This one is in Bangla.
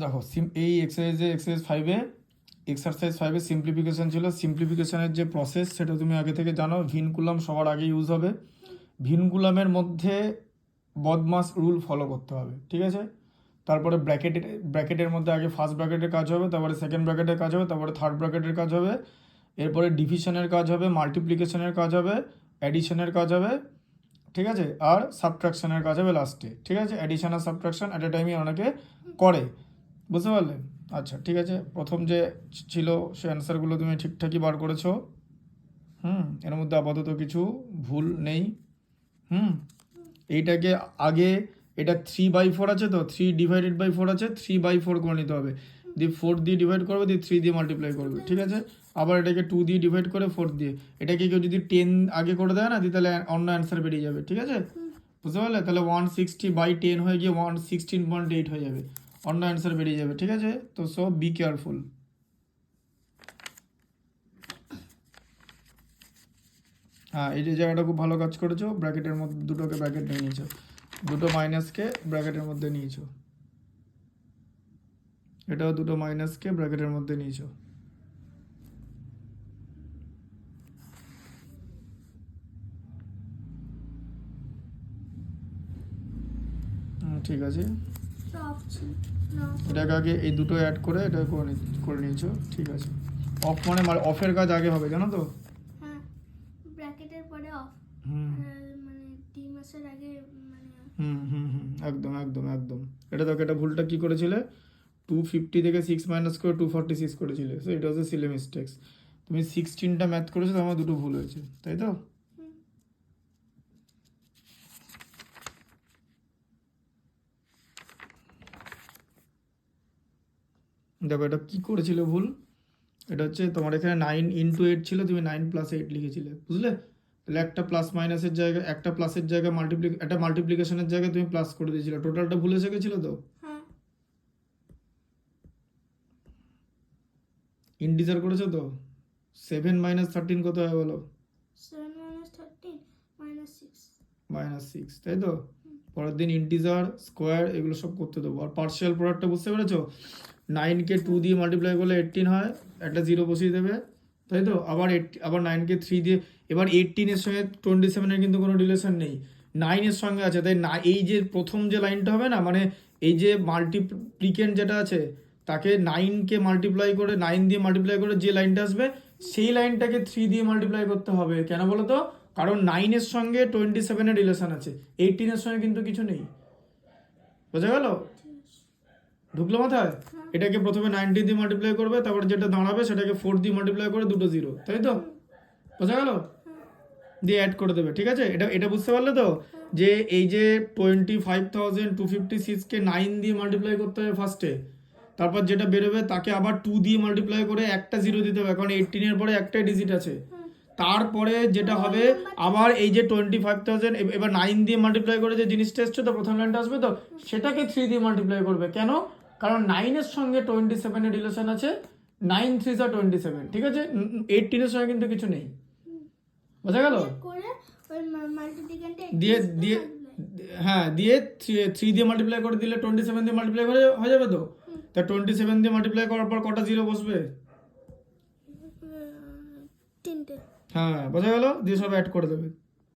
দেখো এই এক্সারসাইজ 5-এ সিম্পলিফিকেশন ছিল। সিম্পলিফিকেশনের যে প্রসেস সেটা তুমি আগে থেকে জানো। ভিনকুলাম সবার আগে ইউজ হবে। ভিনকুলামের মধ্যে বদমাস রুল ফলো করতে হবে, ঠিক আছে। তারপরে ব্র্যাকেটের মধ্যে আগে ফার্স্ট ব্র্যাকেটের কাজ হবে, তারপরে সেকেন্ড ব্র্যাকেটের কাজ হবে, তারপরে থার্ড ব্র্যাকেটের কাজ হবে, এরপরে ডিভিশনের কাজ হবে, মাল্টিপ্লিকেশনের কাজ হবে, অ্যাডিশনের কাজ হবে, ঠিক আছে, আর সাবট্রাকশনের কাজ হবে লাস্টে, ঠিক আছে। অ্যাডিশন আর সাবট্রাকশন অ্যাট এ টাইমই অনেকে করে, বুঝতে পারলে? আচ্ছা ঠিক আছে, প্রথম যে ছিল সে অ্যান্সারগুলো তুমি ঠিকঠাকই বার করেছো। এর মধ্যে আপাতত কিছু ভুল নেই। এইটাকে আগে, এটা 3/4 আছে, তো 3/4 আছে, 3/4 করে নিতে হবে, দিয়ে 4 দিয়ে ডিভাইড করবে, দিয়ে 3 দিয়ে মাল্টিপ্লাই করবে, ঠিক আছে। আবার এটাকে 2 দিয়ে ডিভাইড করে 4 দিয়ে, এটাকে কেউ যদি 10 আগে করে দেয় না, দিয়ে তাহলে অন্য অ্যান্সার বেরিয়ে যাবে, ঠিক আছে, বুঝতে পারলে? তাহলে 160/10 হয়ে গিয়ে 116.8 হয়ে যাবে, অন্য অ্যান্সার বেরিয়ে যাবে, ঠিক আছে। তো সো বি কেয়ারফুল। হ্যাঁ, এই যে জায়গাটা খুব ভালো কাজ করেছো, ব্র্যাকেটের মধ্যে দুটোকে ব্র্যাকেট নিয়ে নিয়েছো, দুটো মাইনাসকে ব্র্যাকেটের মধ্যে নিয়েছো, এটাও দুটো মাইনাসকে ব্র্যাকেটের মধ্যে নিয়েছো। ঠিক আছে, এটাকে আগে এই দুটো অ্যাড করে এটা করে নিয়েছো, ঠিক আছে। অফ মানে অফের কাজ আগে হবে, জানো তো? হ্যাঁ, ব্র্যাকেটের পরে অফ, মানে টি মাসের আগে, মানে একদম একদম একদম। এটা দেখো, এটা ভুলটা কি করেছিলে, 250 থেকে 6 মাইনাস করে 246 করেছিলে, সো এটা হচ্ছে সিলে মিস্টেক্স। তুমি 16টা ম্যাথ করেছো, তো আমার দুটো ভুল হয়েছে, তাই তো? দেখো এটা কি করেছিলে ভুল, এটা হচ্ছে তোমার এখানে 9 × 8 ছিল, তুমি 9+8 লিখেছিলে, বুঝলে? তাহলে একটা প্লাস মাইনাসের জায়গায়, একটা প্লাসের জায়গায় একটা মাল্টিপ্লিকেশনের জায়গায় তুমি প্লাস করে দিয়েছিলে, টোটালটা ভুলে এসে গেছিলো তো। ইন্টিজার করেছো তো। 7 - 13 কত হয় বলো? 7 - 13 -6, তাই তো। পরের দিন ইন্টিজার, স্কোয়ার, এগুলো সব করতে দেবো। আর পার্শিয়াল প্রোডাক্টটা বুঝতে পেরেছো? 9কে 2 দিয়ে মাল্টিপ্লাই করলে 18 হয়, একটা 0 বসিয়ে দেবে, তাই তো। আবার 9কে 3 দিয়ে, এবার 18-এর সঙ্গে 27-এর কিন্তু কোনো রিলেশন নেই, 9-এর সঙ্গে আছে, তাই না। এই যে প্রথম যে লাইনটা হবে না, মানে এই যে মাল্টিপ্লিকেন্ট যেটা আছে, তাকে 9কে মাল্টিপ্লাই করে, 9 দিয়ে মাল্টিপ্লাই করে যে লাইনটা আসবে, সেই লাইনটাকে 3 দিয়ে মাল্টিপ্লাই করতে হবে। কেন বলো তো? কারণ 9-এর সঙ্গে 27-এর রিলেশন আছে, 18-এর সঙ্গে কিন্তু কিছু নেই, বোঝা গেল? ঢুকলো মাথায়? এটাকে প্রথমে 90 দিয়ে মাল্টিপ্লাই করবে, তারপরে যেটা দাঁড়াবে সেটাকে 4 দিয়ে মাল্টিপ্লাই করে, দুটো 0, তাই তো, বোঝা গেল? দিয়ে অ্যাড করে দেবে, ঠিক আছে। এটা বুঝতে পারলে তো, যে এই যে 25,256কে 9 দিয়ে মাল্টিপ্লাই করতে হবে ফার্স্টে, তারপর যেটা বেরোবে তাকে আবার 2 দিয়ে মাল্টিপ্লাই করে একটা 0 দিতে হবে, কারণ 18-এর পরে একটাই ডিজিট আছে। তারপরে যেটা হবে, আবার এই যে 25,000 এবার 9 দিয়ে মাল্টিপ্লাই করে যে জিনিসটা এসছে, তো প্রথম লাইনটা আসবে, তো সেটাকে 3 দিয়ে মাল্টিপ্লাই করবে। কেন? কারণ 9-এর সঙ্গে 27-এর রিলেশন আছে, 9 × 3 = 27, ঠিক আছে। 18-এর সঙ্গে কিন্তু কিছু নেই, বোঝা গেল? দিয়ে দিয়ে হ্যাঁ, দিয়ে 3 দিয়ে মাল্টিপ্লাই করে দিলে 27 দিয়ে মাল্টিপ্লাই করে হয়ে যাবে তো। তা 27 দিয়ে মাল্টিপ্লাই করার পর কটা 0 বসবে? 3টে। হ্যাঁ, বোঝা গেল? দিয়ে সব অ্যাড করে দেবে।